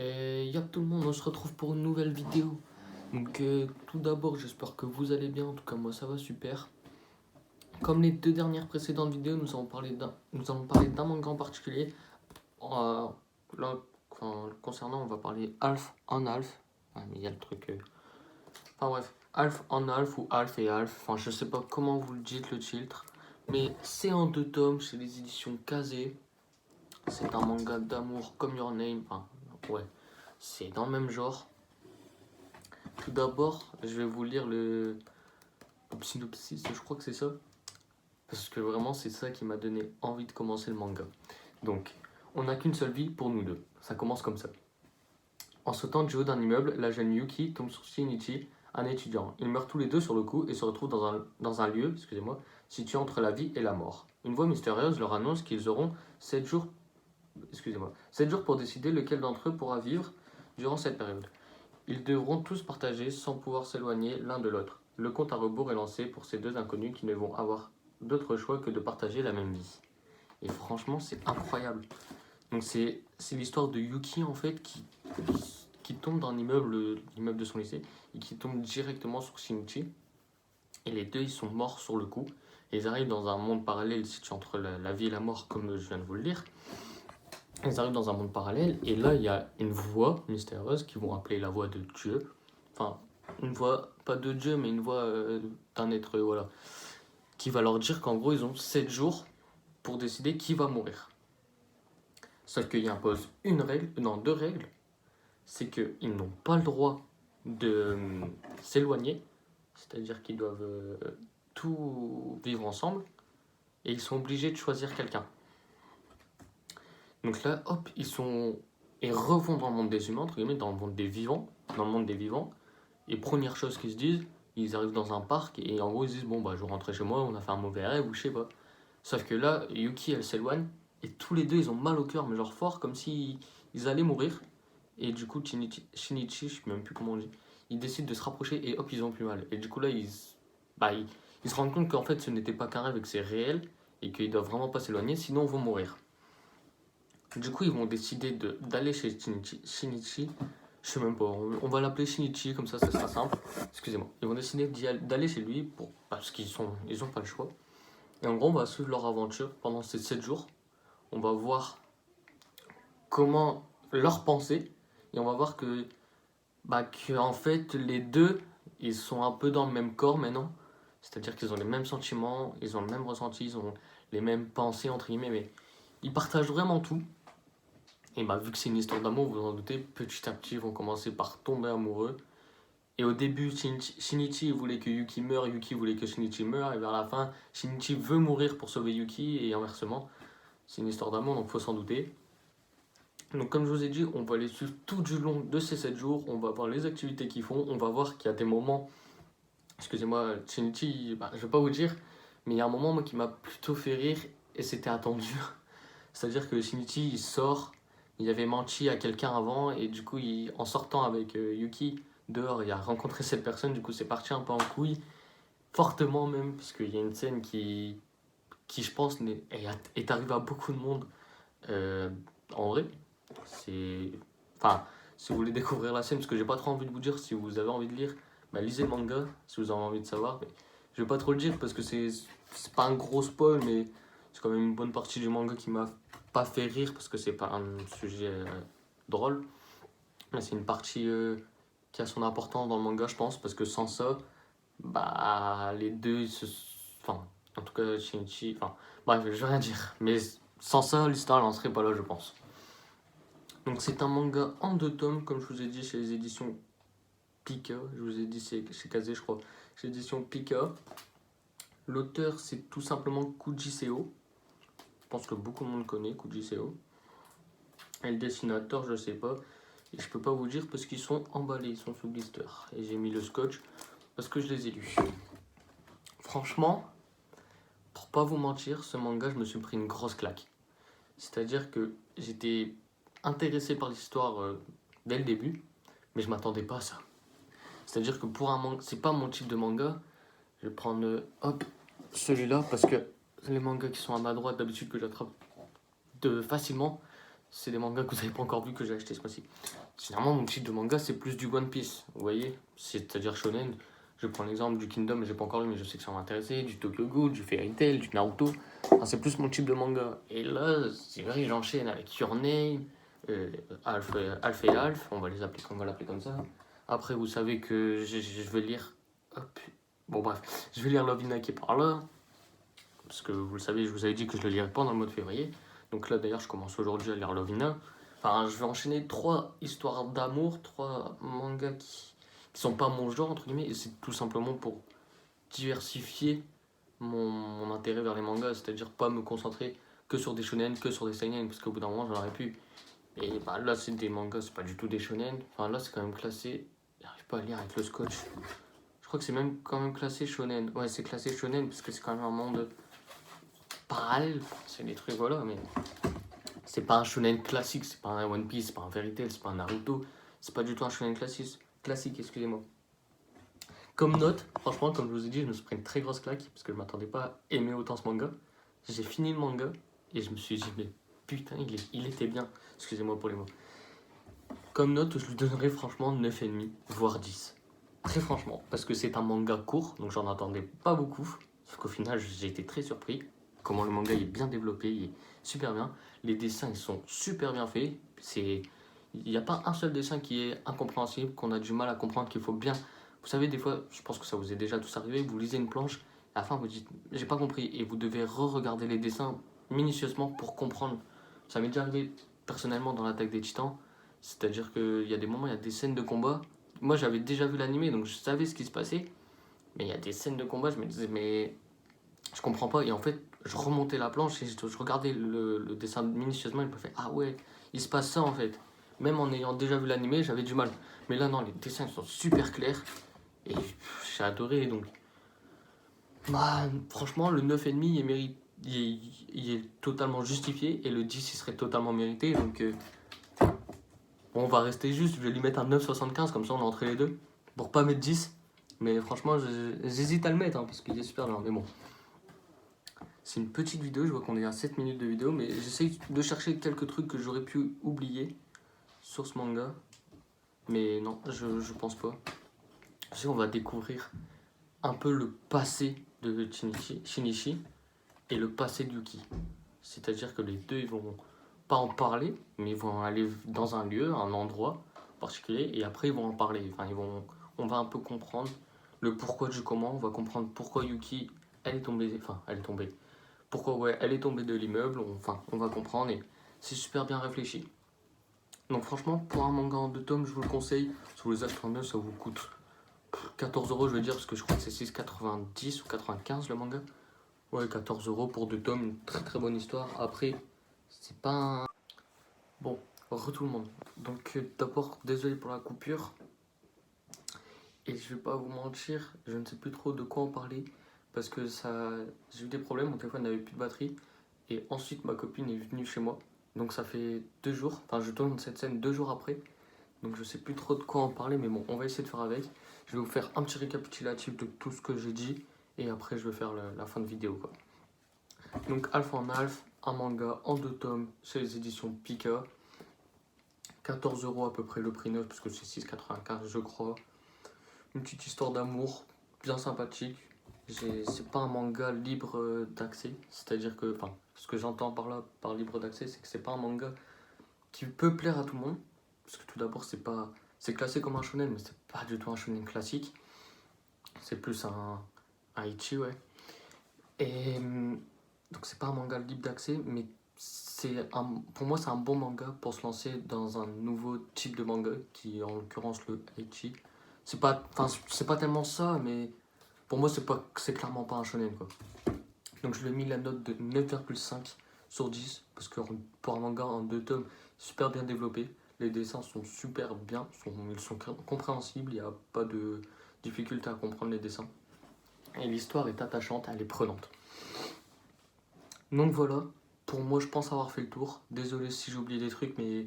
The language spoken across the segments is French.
Et y'a tout le monde, on se retrouve pour une nouvelle vidéo. Donc tout d'abord, j'espère que vous allez bien. En tout cas, moi ça va super. Comme les deux dernières précédentes vidéos, nous allons parler d'un manga en particulier. Là, concernant, on va parler Half on Half. Ah, mais il y a le truc. Enfin bref, Half on Half ou Half et Half. Enfin, je sais pas comment vous le dites le titre. Mais c'est en 2 tomes chez les éditions Kazé. C'est un manga d'amour comme Your Name. Enfin, ouais, c'est dans le même genre. Tout d'abord, je vais vous lire le synopsis, je crois que c'est ça. Parce que vraiment, c'est ça qui m'a donné envie de commencer le manga. Donc, on n'a qu'une seule vie pour nous deux. Ça commence comme ça. En sautant du haut d'un immeuble, la jeune Yuki tombe sur Shinichi, un étudiant. Ils meurent tous les deux sur le coup et se retrouvent dans un lieu, situé entre la vie et la mort. Une voix mystérieuse leur annonce qu'ils auront 7 jours, 7 jours pour décider lequel d'entre eux pourra vivre durant cette période. Ils devront tous partager sans pouvoir s'éloigner l'un de l'autre. Le compte à rebours est lancé pour ces deux inconnus qui ne vont avoir d'autre choix que de partager la même vie. Et franchement, c'est incroyable. Donc c'est l'histoire de Yuki en fait qui tombe dans l'immeuble de son lycée et qui tombe directement sur Shinichi. Et les deux, ils sont morts sur le coup. Et ils arrivent dans un monde parallèle situé entre la vie et la mort, comme je viens de vous le dire. Ils arrivent dans un monde parallèle et là il y a une voix mystérieuse qu'ils vont appeler la voix de Dieu. Enfin, une voix, pas de Dieu, mais une voix d'un être, voilà. Qui va leur dire qu'en gros ils ont 7 jours pour décider qui va mourir. Sauf qu'il impose deux règles. C'est qu'ils n'ont pas le droit de s'éloigner, c'est-à-dire qu'ils doivent tout vivre ensemble et ils sont obligés de choisir quelqu'un. Donc là, hop, ils revont dans le monde des humains, entre guillemets, dans le monde des vivants, et première chose qu'ils se disent, ils arrivent dans un parc et en gros ils se disent bon bah je vais rentrer chez moi, on a fait un mauvais rêve ou je sais pas. Sauf que là, Yuki elle s'éloigne et tous les deux ils ont mal au cœur, mais genre fort, comme si ils allaient mourir. Et du coup Shinichi, je sais même plus comment on dit, ils décident de se rapprocher et hop ils ont plus mal. Et du coup là ils se rendent compte qu'en fait ce n'était pas qu'un rêve et que c'est réel et qu'ils doivent vraiment pas s'éloigner sinon ils vont mourir. Du coup, ils vont décider d'aller chez Shinichi. Je sais même pas, on va l'appeler Shinichi, comme ça sera simple. Excusez-moi. Ils vont décider d'aller chez lui parce qu'ils ont pas le choix. Et en gros, on va suivre leur aventure pendant ces 7 jours. On va voir comment leur pensée. Et on va voir que en fait, les deux, ils sont un peu dans le même corps maintenant. C'est-à-dire qu'ils ont les mêmes sentiments, ils ont le même ressenti, ils ont les mêmes pensées, entre guillemets, mais ils partagent vraiment tout. Et vu que c'est une histoire d'amour, vous vous en doutez, petit à petit, ils vont commencer par tomber amoureux. Et au début, Shinichi voulait que Yuki meure, Yuki voulait que Shinichi meure, et vers la fin, Shinichi veut mourir pour sauver Yuki, et inversement. C'est une histoire d'amour, donc faut s'en douter. Donc comme je vous ai dit, on va les suivre tout du long de ces 7 jours, on va voir les activités qu'ils font, on va voir qu'il y a des moments... Excusez-moi, Shinichi, je vais pas vous dire, mais il y a un moment moi, qui m'a plutôt fait rire, et c'était attendu. C'est-à-dire que Shinichi, il sort... Il avait menti à quelqu'un avant et du coup, en sortant avec Yuki dehors, il a rencontré cette personne. Du coup, c'est parti un peu en couille, fortement même, parce qu'il y a une scène qui je pense, est arrivée à beaucoup de monde en vrai. Enfin, si vous voulez découvrir la scène, parce que j'ai pas trop envie de vous dire, si vous avez envie de lire, lisez le manga, si vous avez envie de savoir. Mais je vais pas trop le dire parce que c'est pas un gros spoil, mais c'est quand même une bonne partie du manga qui m'a pas fait rire parce que c'est pas un sujet drôle. Mais c'est une partie qui a son importance dans le manga, je pense, parce que sans ça, les deux, enfin, en tout cas, Shinichi, enfin, bref, je vais rien dire. Mais sans ça, l'histoire, elle en serait pas là, je pense. Donc c'est un manga en 2 tomes, comme je vous ai dit, chez les éditions Pika. Je vous ai dit, c'est chez Kazé, je crois. Chez les éditions Pika. L'auteur, c'est tout simplement Kujiseo. Je pense que beaucoup de monde connaît Kujiseo. Et le dessinateur, je sais pas. Et je peux pas vous dire parce qu'ils sont emballés, ils sont sous blister. Et j'ai mis le scotch parce que je les ai lus. Franchement, pour pas vous mentir, ce manga, je me suis pris une grosse claque. C'est-à-dire que j'étais intéressé par l'histoire dès le début, mais je m'attendais pas à ça. C'est-à-dire que pour un manga, c'est pas mon type de manga. Je vais prendre celui-là parce que les mangas qui sont à ma droite d'habitude que j'attrape facilement, c'est des mangas que vous n'avez pas encore vu que j'ai acheté ce mois-ci. Généralement, mon type de manga, c'est plus du One Piece, vous voyez, c'est-à-dire shonen. Je prends l'exemple du Kingdom, mais j'ai pas encore lu, mais je sais que ça va m'intéresser, du Tokyo Ghoul, du Fairy Tail, du Naruto. Enfin, c'est plus mon type de manga. Et là, c'est vrai, j'enchaîne avec Your Name, Alpha et Alpha, on va l'appeler comme ça. Après, vous savez que je vais lire. Hop. Bon, bref, je vais lire Love in qui est par là. Parce que vous le savez, je vous avais dit que je le lirais pas dans le mois de février. Donc là, d'ailleurs, je commence aujourd'hui à lire Lovina. Enfin, je vais enchaîner 3 histoires d'amour, 3 mangas qui sont pas mon genre, entre guillemets. Et c'est tout simplement pour diversifier mon intérêt vers les mangas. C'est-à-dire pas me concentrer que sur des shonen, que sur des seinen. Parce qu'au bout d'un moment, j'en aurais pu. Et bah, là, c'est des mangas, c'est pas du tout des shonen. Enfin, là, c'est quand même classé. J'arrive pas à lire avec le scotch. Je crois que c'est même quand même classé shonen. Ouais, c'est classé shonen parce que c'est quand même un monde parallèle. C'est des trucs, voilà, mais c'est pas un shonen classique, c'est pas un One Piece, c'est pas un Fairy Tail, c'est pas un Naruto. C'est pas du tout un shonen classique, excusez-moi. Comme note, franchement, comme je vous ai dit, je me suis pris une très grosse claque parce que je m'attendais pas à aimer autant ce manga. J'ai fini le manga et je me suis dit, mais putain, il était bien. Excusez-moi pour les mots. Comme note, je lui donnerais franchement 9,5, voire 10. Très franchement, parce que c'est un manga court, donc j'en attendais pas beaucoup. Sauf qu'au final, j'ai été très surpris. Comment le manga est bien développé, il est super bien. Les dessins, ils sont super bien faits. Il n'y a pas un seul dessin qui est incompréhensible, qu'on a du mal à comprendre, qu'il faut bien. Vous savez, des fois, je pense que ça vous est déjà tous arrivé, vous lisez une planche, à la fin vous dites, j'ai pas compris, et vous devez re-regarder les dessins minutieusement pour comprendre. Ça m'est déjà arrivé personnellement dans l'Attaque des Titans, c'est-à-dire qu'il y a des moments, il y a des scènes de combat. Moi, j'avais déjà vu l'animé, donc je savais ce qui se passait, mais il y a des scènes de combat, je me disais, mais je comprends pas. Et en fait, je remontais la planche et je regardais le dessin minutieusement et je me fais, ah ouais, il se passe ça en fait. Même en ayant déjà vu l'animé, j'avais du mal. Mais là, non, les dessins sont super clairs et j'ai adoré. Donc, bah, franchement, le 9,5 il est, il est totalement justifié et le 10 il serait totalement mérité. Donc, bon, on va rester juste. Je vais lui mettre un 9,75 comme ça on est entre les deux pour pas mettre 10. Mais franchement, j'hésite à le mettre hein, parce qu'il est super bien. Mais bon. C'est une petite vidéo, je vois qu'on est à 7 minutes de vidéo, mais j'essaye de chercher quelques trucs que j'aurais pu oublier sur ce manga. Mais non, je pense pas. Ensuite, on va découvrir un peu le passé de Shinichi et le passé de Yuki. C'est-à-dire que les deux, ils vont pas en parler, mais ils vont aller dans un lieu, un endroit particulier, et après, ils vont en parler. Enfin, on va un peu comprendre le pourquoi du comment, on va comprendre pourquoi Yuki, elle est tombée, enfin, elle est tombée. Pourquoi ouais, elle est tombée de l'immeuble, on va comprendre et c'est super bien réfléchi. Donc franchement, pour un manga en 2 tomes, je vous le conseille. Sur les H39, ça vous coûte 14 € je veux dire, parce que je crois que c'est 6,90 ou 95 le manga. Ouais, 14 € pour 2 tomes, une très très bonne histoire. Après, c'est pas un... Bon, re tout le monde. Donc d'abord, désolé pour la coupure. Et je vais pas vous mentir, je ne sais plus trop de quoi en parler. Parce que j'ai eu des problèmes, mon téléphone n'avait plus de batterie. Et ensuite, ma copine est venue chez moi. Donc ça fait 2 jours. Enfin, je tourne cette scène 2 jours après. Donc je sais plus trop de quoi en parler. Mais bon, on va essayer de faire avec. Je vais vous faire un petit récapitulatif de tout ce que j'ai dit. Et après, je vais faire la fin de vidéo, quoi. Donc Alpha en Alpha, un manga en 2 tomes chez les éditions Pika. 14 € à peu près le prix neuf, parce que c'est 6,95 je crois. Une petite histoire d'amour, bien sympathique. C'est pas un manga libre d'accès, c'est-à-dire que, enfin, ce que j'entends par là, par libre d'accès, c'est que c'est pas un manga qui peut plaire à tout le monde, parce que tout d'abord, c'est classé comme un shonen, mais c'est pas du tout un shonen classique, c'est plus un ecchi, ouais. Et donc c'est pas un manga libre d'accès, mais pour moi, c'est un bon manga pour se lancer dans un nouveau type de manga, qui est en l'occurrence le ecchi. C'est pas tellement ça, mais pour moi, c'est clairement pas un shonen, quoi. Donc je lui ai mis la note de 9,5 sur 10, parce que pour un manga en 2 tomes, super bien développé. Les dessins sont super bien, ils sont compréhensibles, il n'y a pas de difficulté à comprendre les dessins. Et l'histoire est attachante, elle est prenante. Donc voilà, pour moi je pense avoir fait le tour. Désolé si j'ai oublié des trucs, mais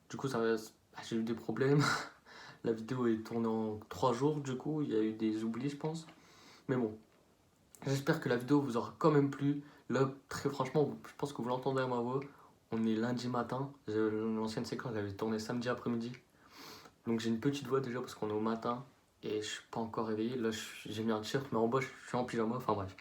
du coup j'ai eu des problèmes. La vidéo est tournée en 3 jours, du coup il y a eu des oublis je pense. Mais bon, j'espère que la vidéo vous aura quand même plu. Là, très franchement, je pense que vous l'entendez à ma voix. On est lundi matin. L'ancienne séquence, j'avais tourné samedi après-midi. Donc j'ai une petite voix déjà parce qu'on est au matin. Et je suis pas encore réveillé. Là, j'ai mis un t-shirt, mais en bas, je suis en pyjama. Enfin bref.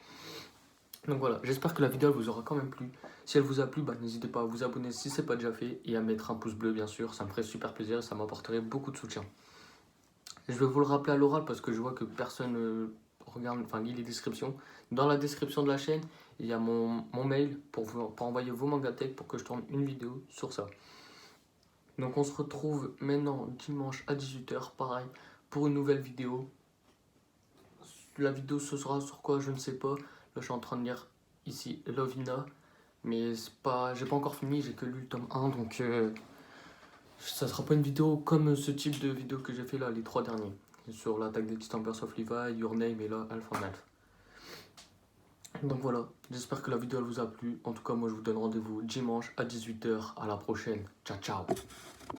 Donc voilà, j'espère que la vidéo vous aura quand même plu. Si elle vous a plu, n'hésitez pas à vous abonner si ce n'est pas déjà fait. Et à mettre un pouce bleu, bien sûr. Ça me ferait super plaisir et ça m'apporterait beaucoup de soutien. Je vais vous le rappeler à l'oral parce que je vois que personne regarde, enfin lit les descriptions. Dans la description de la chaîne, il y a mon mail pour envoyer vos mangatech pour que je tourne une vidéo sur ça. Donc on se retrouve maintenant dimanche à 18h, pareil, pour une nouvelle vidéo. La vidéo ce sera sur quoi, je ne sais pas. Là je suis en train de lire ici Lovina, mais c'est pas, j'ai pas encore fini, j'ai que lu le tome 1, donc ça sera pas une vidéo comme ce type de vidéo que j'ai fait là, les 3 derniers. Sur l'attaque des Titans of Levi, Your Name et là, Alpha Knife. Donc voilà, j'espère que la vidéo elle vous a plu. En tout cas, moi je vous donne rendez-vous dimanche à 18h. À la prochaine. Ciao, ciao.